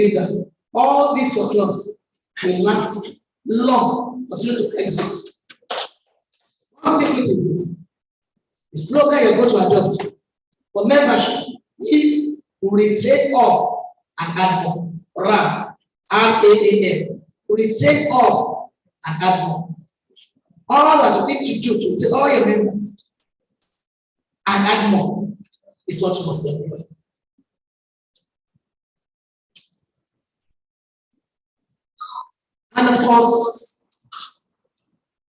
believe that all these your clubs will last long, continue to exist. One secret the slogan you're going to adopt for membership is retain all and add more. RAM, R-A-A-M. Retain all and add more. All that you need to do to retain all your members and add more is what you must employ. And of course,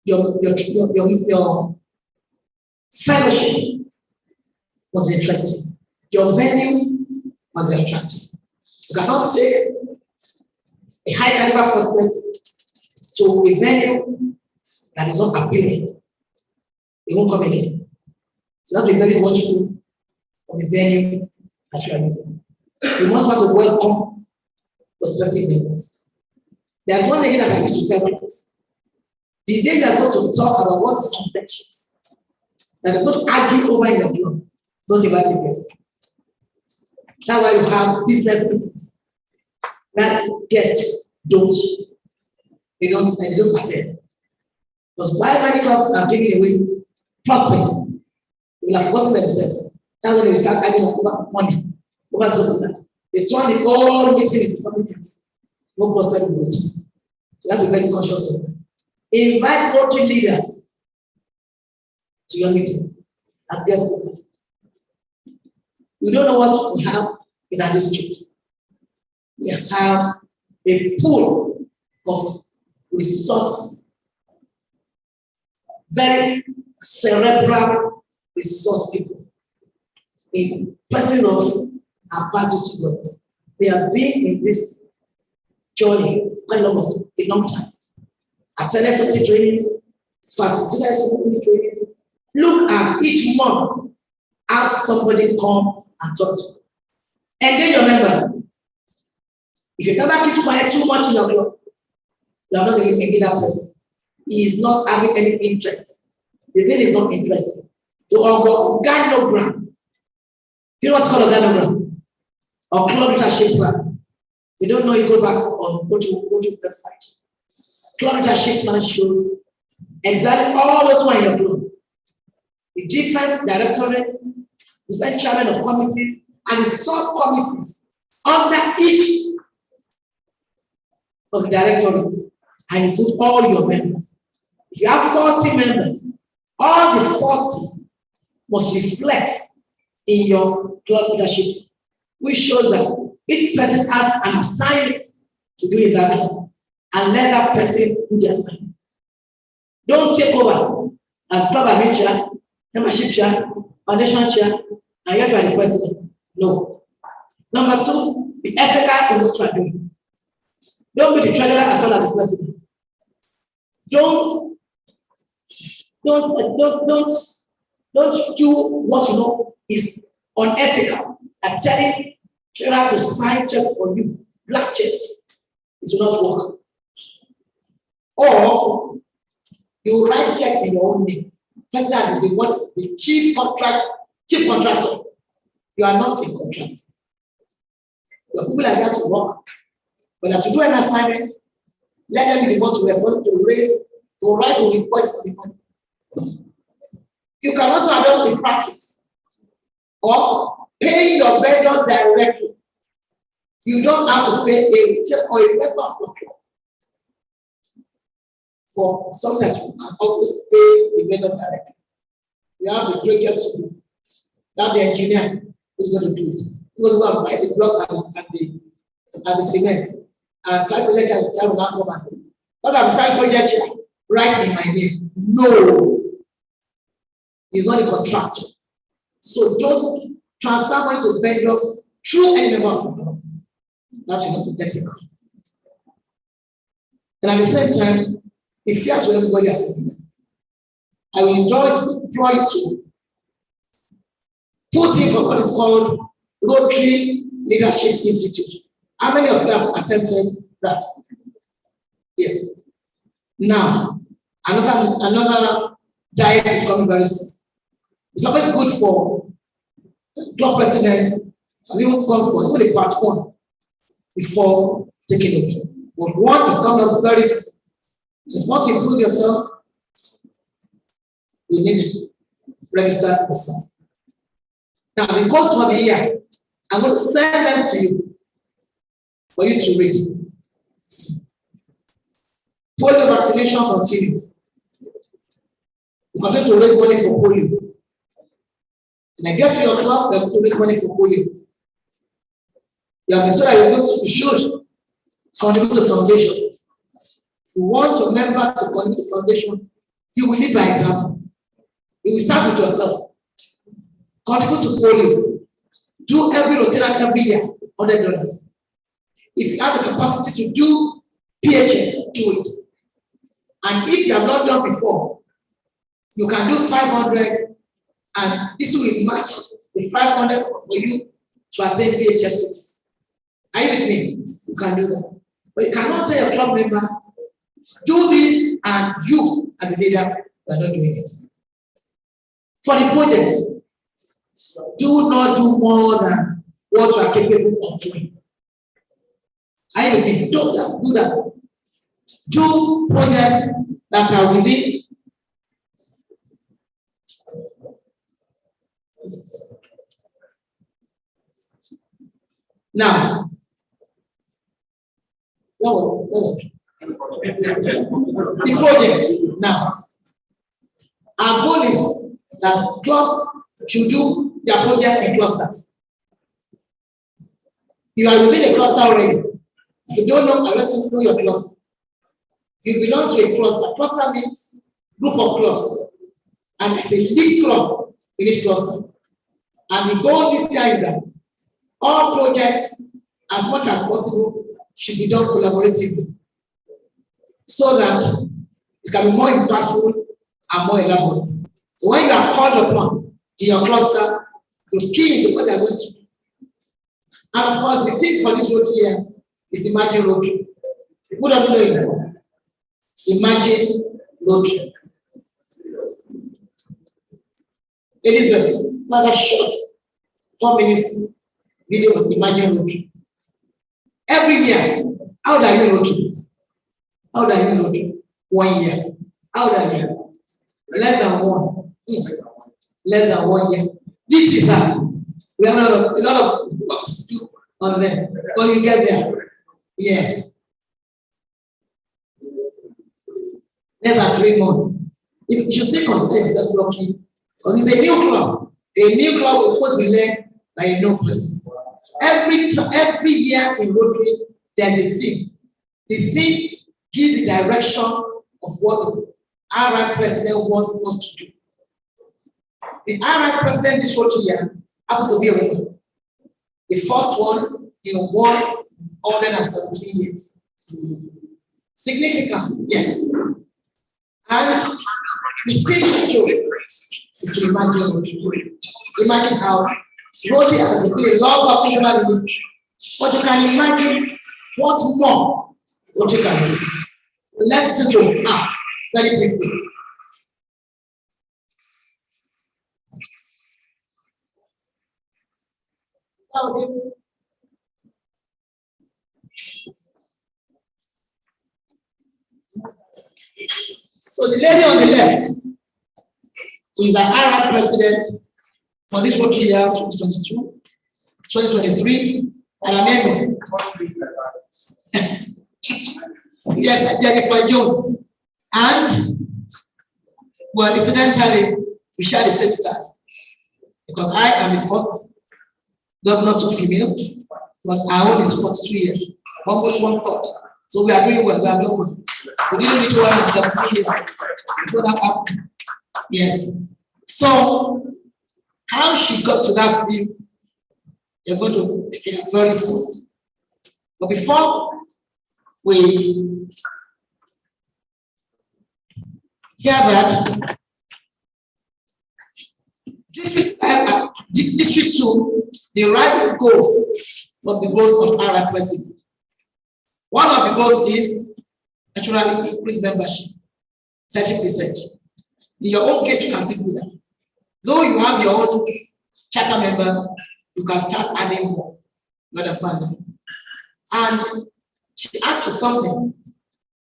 your fellowship must be interesting. Your venue must be attractive. You cannot take a high caliber prospect to a venue that is not appealing. It won't come again. So you have to be very watchful of the venue that you are using. You must want to welcome prospective members. There's one thing that I used to tell people. The day you are going to talk about what is contentious, that you're going to argue over in your club, don't invite a guest. That's why you have business meetings. That guests don't attend. Because why many clubs are taking away prospects, they will have forgotten themselves. That's when they start arguing over money, over that. They turn the whole meeting into something else. No prospect will wait. You have to be very conscious of that. Invite Rotary leaders to your meeting as guest speakers. You don't know what we have in our district. We have a pool of resource, very cerebral resource people. In person of our past district governors, they have been in this journey for a long time. Attended so many trainings, facilitated so many trainings. Look at each month, have somebody come and talk to you. Engage your members. If you never keep quiet too much in your club, you are not going to engage that person. He is not having any interest. The thing is not interesting. To organogram. You know what's called organogram? Or club leadership plan. You don't know, you go back on go to website. Club leadership plan shows exactly all those who are in your club. The different directorates, different chairmen of committees, and the subcommittees under each of the directorates, and you put all your members. If you have 40 members, all the 40 must reflect in your club leadership, which shows that each person has an assignment to do in that club, and let that person do the assignment. Don't take over as club admin chair, membership chair, foundation chair, and yet you are the president. No. Number two, be ethical in what you are doing. Don't be the treasurer as well as the president. Don't do what you know is unethical. I'm telling treasurer to sign checks for you, black checks. It will not work. Or you write checks in your own name. President is the chief contractor. You are not a contractor. Your people are there to work. But as you do an assignment, let them be the one to respond, to raise, to write, to request for the money. You can also adopt the practice of paying your vendors directly. You don't have to pay a retail or a member of the club for something that you can always pay the vendors directly. You have the graduate school, you have the engineer who's going to do it. He's going to go and buy the block and the cement. And site project chair will not come and say, "What are the site project chair? Write in my name." No, he's not a contractor. So don't transfer money to vendors through any member of the club. That should not be ethical. And at the same time, be fair to everybody as a member. I will employ you to put in for what is called Rotary Leadership Institute. How many of you have attempted that? Yes. Now, another diet is coming very soon. It's always good for club presidents and even come for even the part one before taking over. But one is coming up very soon. If you want to improve yourself, you need to register yourself. Now, the course for the year, I'm going to send them to you for you to read. Polio vaccination continues. We continue to raise money for polio. And I get to your club, they're going to raise money for polio. You have been told that you should contribute to the foundation. If you want your members to contribute to the foundation, you will lead by example. You will start with yourself. Contribute to polio. Do every rotation every year, $100. If you have the capacity to do PHF, do it. And if you have not done before, you can do 500, and this will match the 500 for you to attain PHF status. Are you with me? You can do that. But you cannot tell your club members, do this, and you, as a leader, you are not doing it. For the projects, do not do more than what you are capable of doing. Are you with me? Don't do that. Do projects that are within. Now, the projects. Now, our goal is that clubs should do their project in clusters. You are within a cluster already. If you don't know, I let you know your cluster. You belong to a cluster. Cluster means group of clubs. And it's a lead club in each cluster. And the goal this year is that all projects, as much as possible, should be done collaboratively, so that it can be more impactful and more elaborate. So when you are called upon in your cluster, you key into what they are going to do. And of course, the thing for this Rotary here is Imagine Rotary. Who doesn't know it before? Imagine Rotary. Elizabeth, another short 4 minutes video of Imagine Rotary. Every year, how old are you Rotary? How old are you Rotary? 1 year. How old are you? Less than one. Less than 1 year. This is we have a lot of work to do on them. When you get there, yes. Less than 3 months. You should still consider yourself lucky. Because it's a new club. A new club will always be led by a new person. Every year in Rotary, there's a theme. The theme gives the direction of what the RI president wants us to do. The RI president this Rotary year happens to be a woman. The first one in 117 years. Significant, yes. And the thing she chose is to imagine Rotary. Imagine how Rotary has been a lot of physical, but you can imagine what more Rotary can do. Let's listen to her very briefly. So the lady on the left is an Arab president for this Rotary year 2022, 2023, and her name is yes, Jennifer Jones. And well, incidentally, we share the same stars because I am the first governor to female, but our own is 42 years, almost 1/3. So we are doing well, we are doing well. We didn't reach 117 years before that happened. Yes. So, how she got to that field, you're going to hear very soon. But before we hear that, District 2 derives goals from the goals of our president. One of the goals is actually increase membership, 30%. In your own case, you can still do that. Though you have your own charter members, you can start adding more. You understand that? And she asked for something.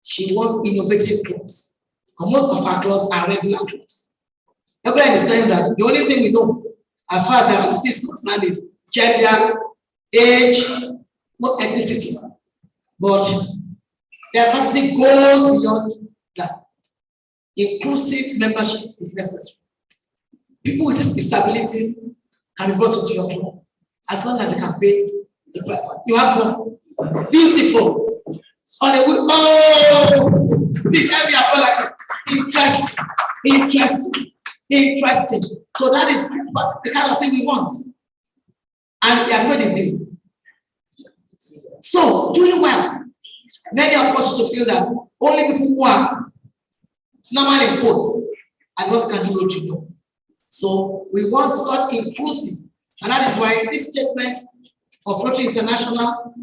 She wants innovative clubs. And most of our clubs are regular clubs. Everybody understands that the only thing we know as far as diversity is concerned is gender, age, not ethnicity. But diversity goes beyond that. Inclusive membership is necessary. People with disabilities can be brought into your club as long as they can pay the price. You have one. Beautiful. On a week, oh, please help me apologize. Interesting. So that is the kind of thing we want. And it has no disease. So, doing well. Many of us used to feel that only people who are normal in quotes and what can do Rotary know. So, we want such inclusive. And that is why this statement of Rotary International,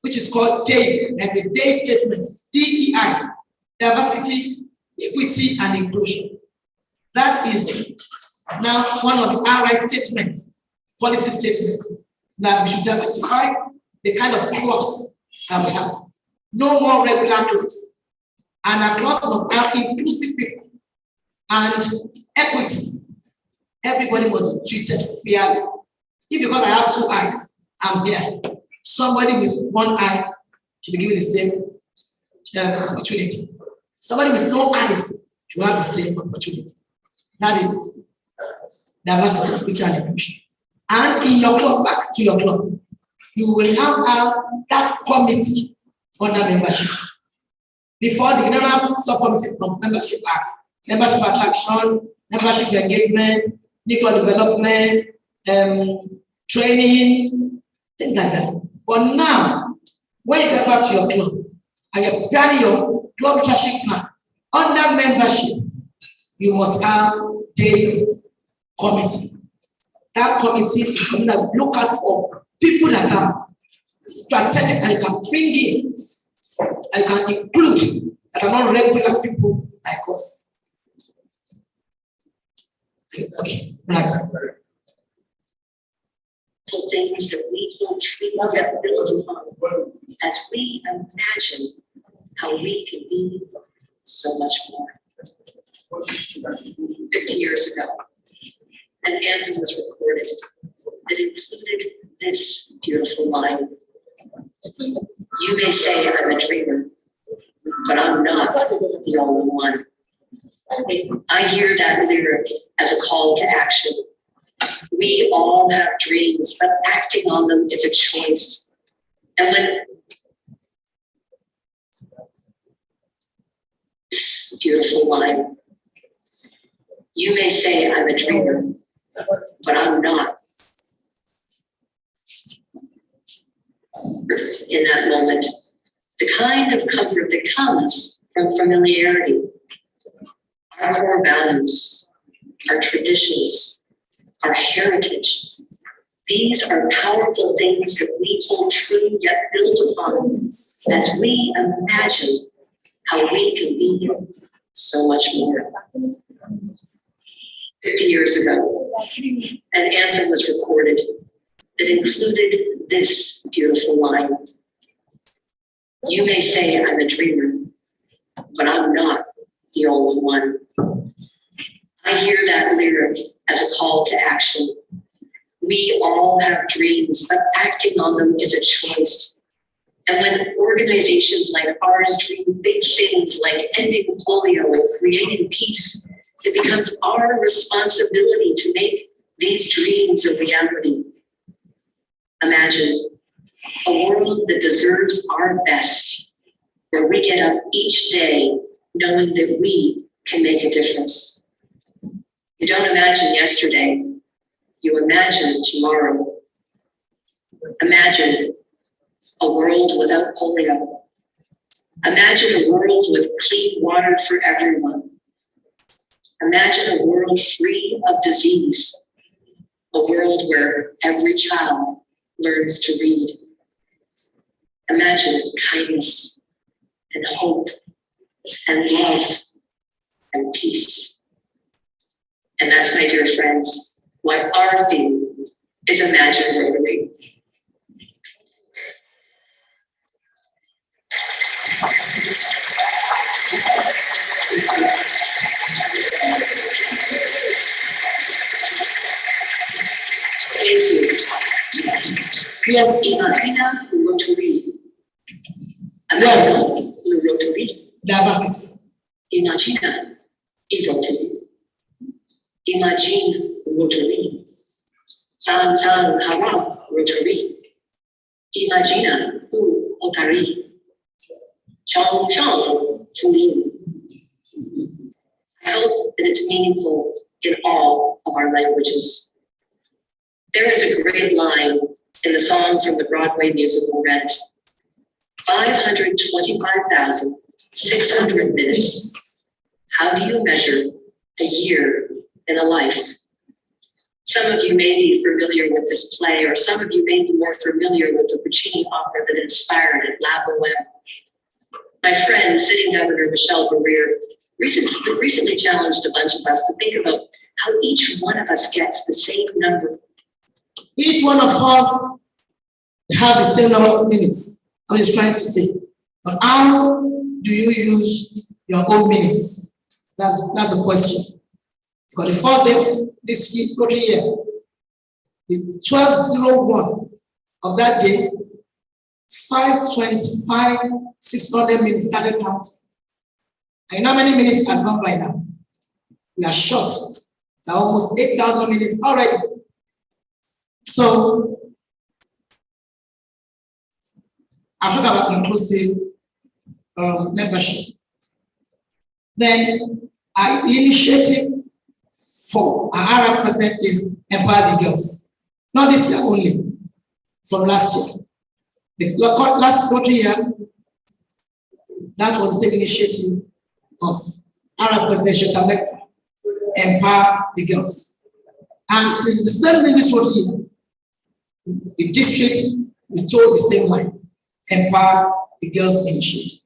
which is called DEI, there's a DEI statement, DEI, diversity, equity, and inclusion. That is now one of the RI statements, policy statements, that we should diversify the kind of clubs that we have. No more regular clubs. And our clubs must have inclusive people and equity. Everybody must be treated fairly. If because I have two eyes, I'm here. Somebody with one eye should be given the same opportunity. Somebody with no eyes should have the same opportunity. That is diversity, equity, and inclusion. And in your club, back to your club, you will have that committee under membership. Before the general subcommittees of membership act, membership attraction, membership engagement, equal development, training, things like that. But now, when you get back to your club and you're preparing your club leadership plan under membership, you must have daily committee. That committee is something that we look out for people that are strategic and you can bring in and can include that are not regular people like us. Okay. Right. Things that we hold true and build upon as we imagine how we can be so much more. 50 years ago, an anthem was recorded that included this beautiful line. You may say I'm a dreamer, but I'm not the only one. I hear that lyric as a call to action. We all have dreams, but acting on them is a choice. And when this beautiful line, you may say I'm a dreamer, but I'm not. In that moment, the kind of comfort that comes from familiarity, our core values, our traditions, our heritage, these are powerful things that we hold true yet build upon as we imagine how we can be so much more. 50 years ago, an anthem was recorded that included this beautiful line. You may say I'm a dreamer, but I'm not the only one. I hear that lyric as a call to action. We all have dreams, but acting on them is a choice. And when organizations like ours dream big things like ending polio and creating peace, it becomes our responsibility to make these dreams a reality. Imagine a world that deserves our best, where we get up each day knowing that we can make a difference. You don't imagine yesterday, you imagine tomorrow. Imagine a world without polio. Imagine a world with clean water for everyone. Imagine a world free of disease, a world where every child learns to read. Imagine kindness and hope and love and peace. And that's, my dear friends, why our theme is Imagine Rotary. Yes. Imagina Rotary. Imagina Rotary. Diversity. Imagina Rotary. Imagine Rotary. San San Haram Rotary. Imagina Rotary. Chong Chong Fu. I hope that it's meaningful in all of our languages. There is a great line in the song from the Broadway musical Rent. 525,600 minutes. How do you measure a year in a life? Some of you may be familiar with this play, or some of you may be more familiar with the Puccini opera that inspired it, La Bohème. My friend, sitting Governor Michelle Verrier, recently challenged a bunch of us to think about how each one of us gets the same number. Each one of us have the same number of minutes. I'm just trying to say. But how do you use your own minutes? That's the question. For the first day of this Rotary year, the 12:01 of that day, 525,600 minutes started counting. And you know how many minutes have gone by now? We are short. There are almost 8,000 minutes already. So, I talk about inclusive membership. Then, the initiative for our Arab president is Empower the Girls. Not this year only, from last year. The last Rotary year, that was the same initiative of Arab presidential elect, Empower the Girls. And since the same ministry year, the district, we told the same line, Empower the Girls Initiative.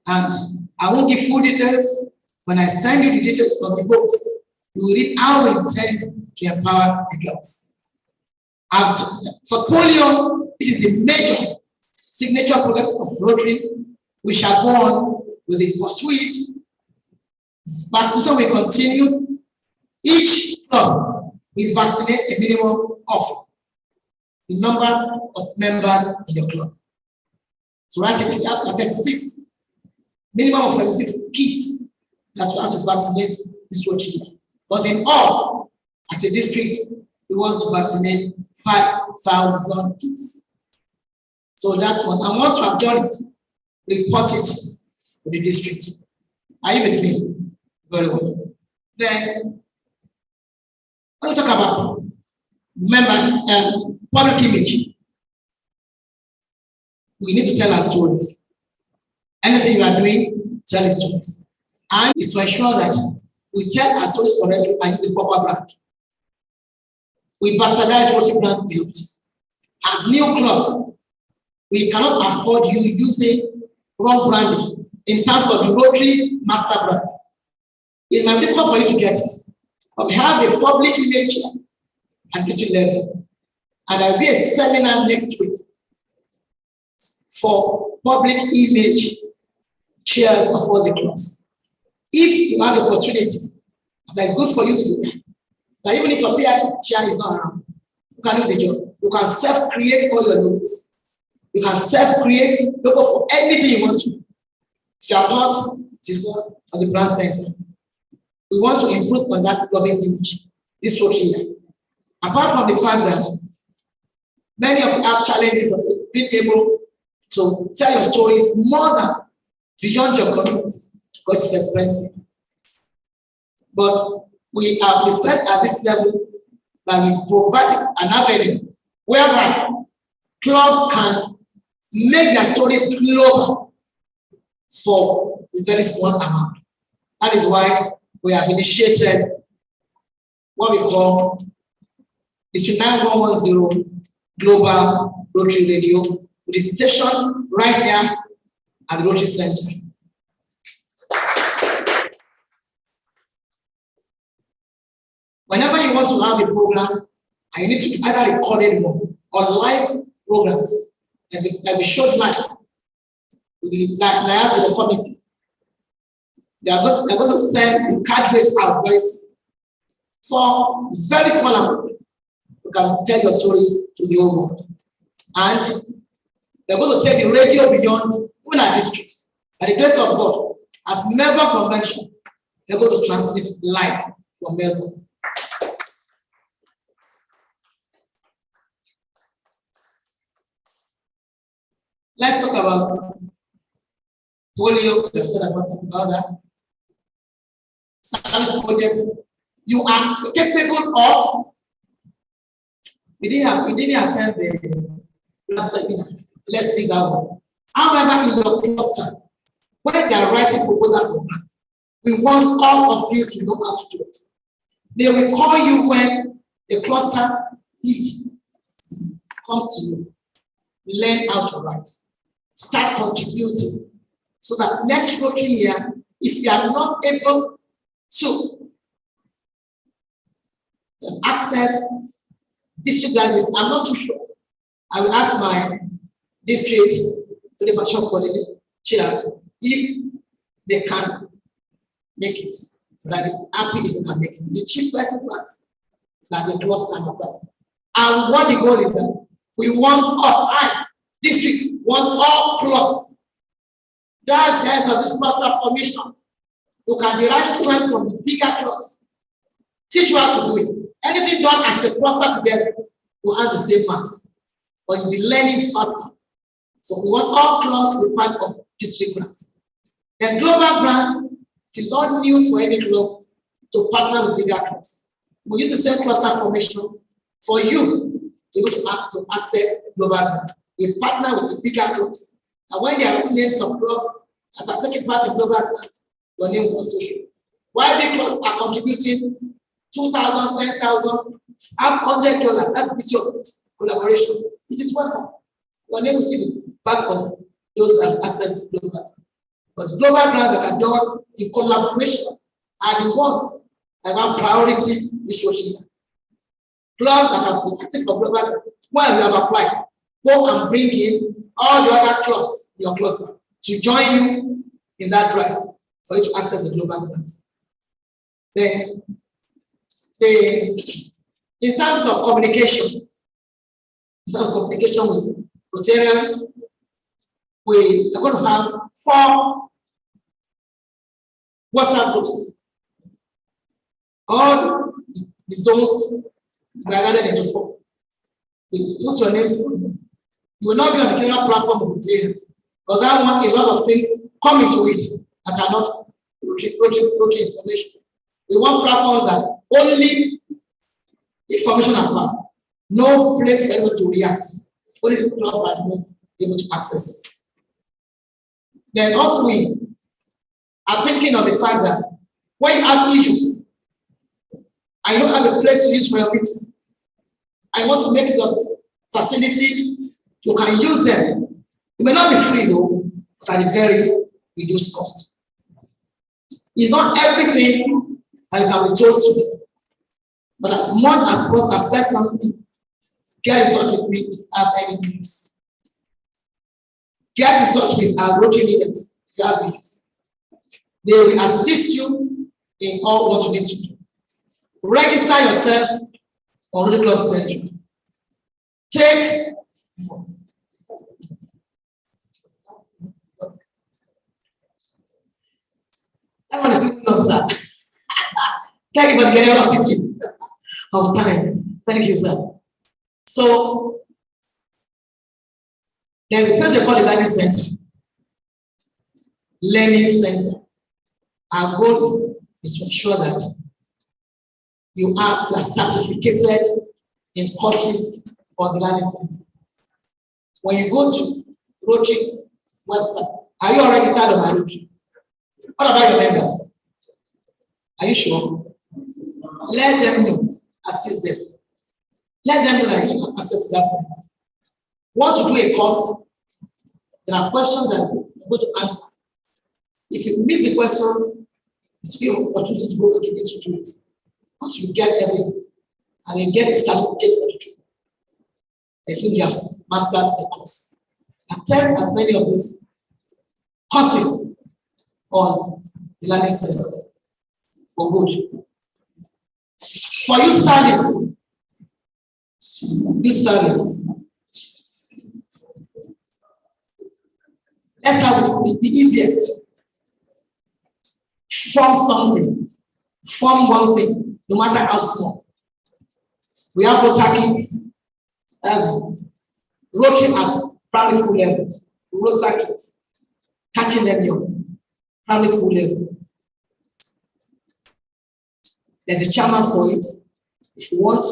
And I won't give full details. When I send you the details of the books, you will read how we intend to empower the girls. For polio, it is the major signature program of Rotary. We shall go on with the pursuit. Vaccination will continue. Each club will vaccinate a minimum of the number of members in your club. So right now, we have 36, minimum of 36 kids that we have to vaccinate this Rotary. But in all, as a district, we want to vaccinate 5,000 kids. So that one, and once we have done it, report it to the district. Are you with me? Very well. Then, when we talk about public image, we need to tell our stories. Anything you are doing, tell your stories. And it's to ensure that we tell our stories correctly and use the proper brand. We bastardize Rotary brand a lot. As new clubs, we cannot afford you using wrong branding in terms of the Rotary master brand. It might be difficult for you to get it, but we have a public image at district level. And there will be a seminar next week for public image chairs of all the clubs. If you have the opportunity, that is good for you to do that. But even if your PR chair is not around, you can do the job. You can self-create all your logos. You can self-create logo for anything you want to. If you are taught, it is for the brand center. We want to improve on that public image this Rotary year. Apart from the fact that many of you have challenges of being able to tell your stories more than beyond your community, because it's expensive. But we have decided at this level that we provide an avenue whereby clubs can make their stories global for a very small amount. That is why we have initiated what we call the 9110 Global Rotary Radio, with a station right here at the Rotary Center. Whenever you want to have a program, I need to be either recorded or live programs and be short live. Live with the committee. They're going to send the card rate out very soon. For very small amount, you can tell your stories to the whole world. And we're going to take the radio beyond even our district. By the grace of God, at Melbourne Convention, they're going to transmit live from Melbourne. Let's talk about polio. We've said about that. Service project. You are capable of. We didn't attend the last seminar. Let's leave that one. However, in your cluster, when they are writing proposals for grants, we want all of you to know how to do it. They will call you when the cluster need comes to you. Learn how to write. Start contributing. So that next Rotary year, if you are not able to access district libraries, I'm not too sure. I will ask my district function coordinator chair if they can make it. But I'll be happy if you can make it. The cheapest plans that the club can apply. And what the goal is that we want all district wants all clubs. That's the essence of this cluster formation. You can derive strength from the bigger clubs. Teach you how to do it. Anything done as a cluster together will have the same marks, but you'll be learning faster. So we want all clubs to be part of district grants. And global grants, it is not new for any club to partner with bigger clubs. We use the same cluster formation for you to be able to access global grants. We partner with the bigger clubs. And when there are names of clubs that are taking part in global grants, your name will also show. While big clubs are contributing $2,000, $10,000, $100, that's piece of collaboration. It is welcome. Your name will still be part of those that have access to global. Because global grants that are done in collaboration are the ones that have priority this year. Clubs that have been accessed for global, well, we have applied. Go and bring in all the other clubs in your cluster to join you in that drive for you to access the global grants. Then, in terms of communication with Rotarians, we are going to have 4 WhatsApp groups. All the zones are divided into 4. You put your names on them. You will not be on the general platform of Rotarians, but that one, a lot of things come into it that are not Rotary information. We want platforms that only information are passed. No place for anyone to react. Only the platform are able to access it. Then also we are thinking of the fact that when you have issues, I don't have a place to use for your meeting. I want to make sure facility, you can use them. It may not be free though, but at a very reduced cost. It's not everything that you can be told to do. But as much as possible, I've said something, get in touch with me if you have any news. Get in touch with our Rotary leaders if you have news. They will assist you in all what you need to do. Register yourselves on Rotary Club Central. Take that one is doing up, sir. Thank you for the generosity of time. Thank you, sir. So there's a place they call the learning center. Learning center. Our goal is to ensure that you are certificated in courses for the learning center. When you go to Rotary website, are you all registered on my Rotary? What about your members? Are you sure? Let them know, assist them. Let them know that you have access to that center. Once you do a course, there are questions that you're going to answer. If you miss the questions, it's your opportunity to go and get to do it. Once you get everything, and you get the certificate for the training, I think you have mastered the course. Attend as many of these courses on the learning center for good. For youth service, Let's start with the easiest. Form something. Form one thing, no matter how small. We have Rotary kits. That's Rotary at primary school level. Rotary kits. Catching them young. Primary school level. There's a chairman for it. If you want,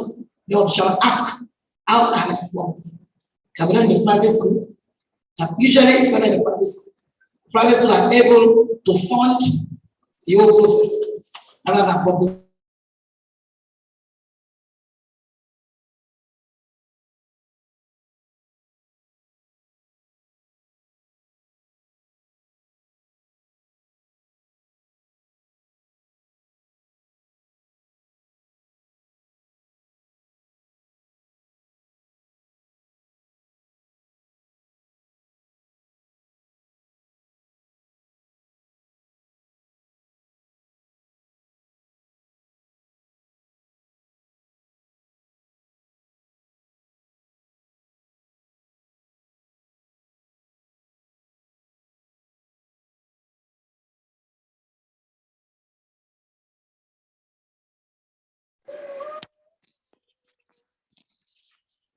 you shall ask how can I form it? Can be done in private school. Usually it's done in the private school. Private schools are able to fund the whole process rather than public.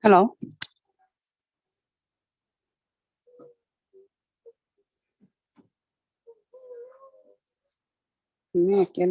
Hello. Nghe cái